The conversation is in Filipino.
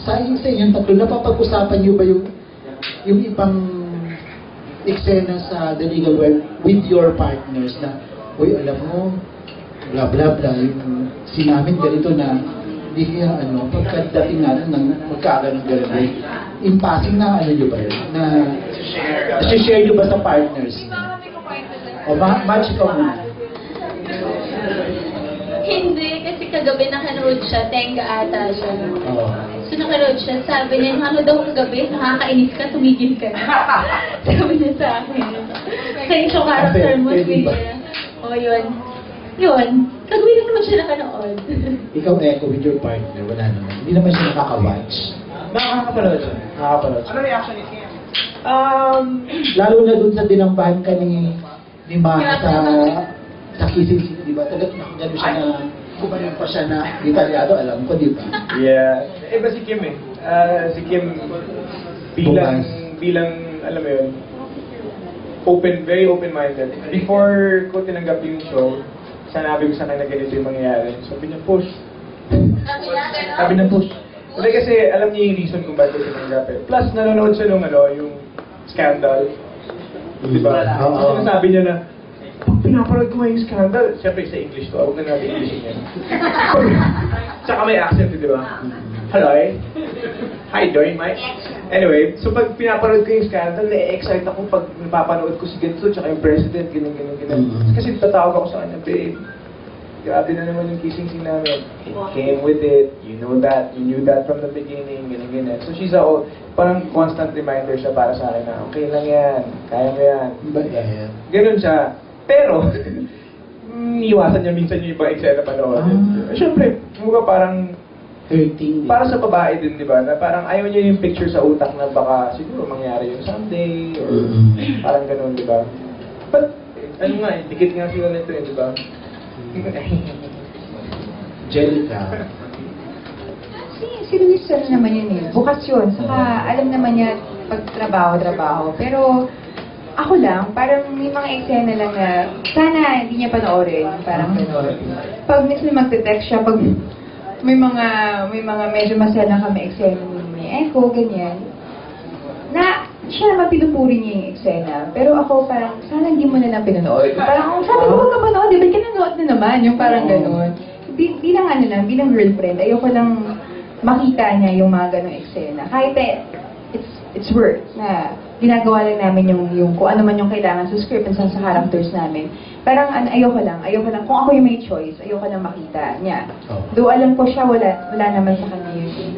sa inyong tatlo, napapag-usapan niyo ba yung ibang eksena sa the legal world with your partners na, uy, alam mo, bla bla bla, yung sinamin ganito na, hindi kaya pagkadating natin ng magkakaroon ng gano'n, in passing na niyo ba yun? Na share niyo ba sa partners? O match ka muna? Hindi, kasi kagabi nakanood siya, tenga ata siya. Oo. So nakanood siya, sabi niya, ano daw kagabi, nakakainis ka, tumigil ka na. Sabi niya sa akin. Kaya yung character mo, sige. O yun. Yun. Kagabi lang naman siya nakanood. Ikaw, Echo, with your partner, wala naman. Hindi naman siya nakaka-watch. Nakakapanood siya. Nakaka-watch. Ano reaction ni Kim? Lalo na dun sa dinambahan ka ni Matt sa Kissing City, di ba? Talagang gano'n siya na, kumanin pa siya na detalyado, alam ko, di ba? Yeah. Iba si Kim eh. Si Kim, bilang, alam mo yun, very open-minded. Before ko tinanggap yung show, sanabi ko sa kanya na ganito yung mangyayari. Sabi niya, push. Sabi niya, push. Kasi alam niya yung reason kung bakit ko tinanggap eh. Plus, nanonood siya nung yung Scandal. Diba? So, sinasabi niya na, pag pinapanood ko yung Scandal, siyempre sa English to, huwag na natin Englishin yan. Tsaka may accent, di ba? Hello? Hi, doing Mike? Anyway, so pag pinapanood ko yung Scandal, na-excite ako pag napapanood ko si ganito, tsaka yung president, ganun. Kasi tatawag ako sa kanya, babe, grabe na naman yung kissing scene namin. It came with it, you know that, you knew that from the beginning, ganyan. So she's parang constant reminder siya para sa akin na, okay lang yan, kaya mo yan. Ganun siya. Pero, iwasan niya minsan yung ibang eksena panoorin. Siyempre, mukha parang hurting. Para sa babae din, di ba? Na parang ayaw niya yung picture sa utak na baka siguro mangyari yung someday, or parang ganun, di ba? But, ano nga, dikit nga sila nito di ba? Jellica. Si Luis naman yun eh. Bukas yun. Saka alam naman niya pag trabaho. Pero ako lang, parang may mga eksena lang na sana hindi niya panoorin. Parang gano'n. Pag minsan magte-text siya, pag may mga medyo masaya kami eksena ni Echo, ganyan. Na siya naman pinupuri niya yung eksena. Pero ako parang, sana hindi mo na lang pinanood. Parang, sabi ko ka panood, di ba ka nanood na naman? Yung parang gano'n. Bilang girlfriend, ayoko lang makita niya yung mga gano'ng eksena. Kahit it's work na ginagawa lang namin yung kung ano man yung kailangan sa script and sa characters namin. Parang ayoko lang. Kung ako yung may choice, ayoko lang makita niya. Though alam ko siya, wala naman sa kanya yun.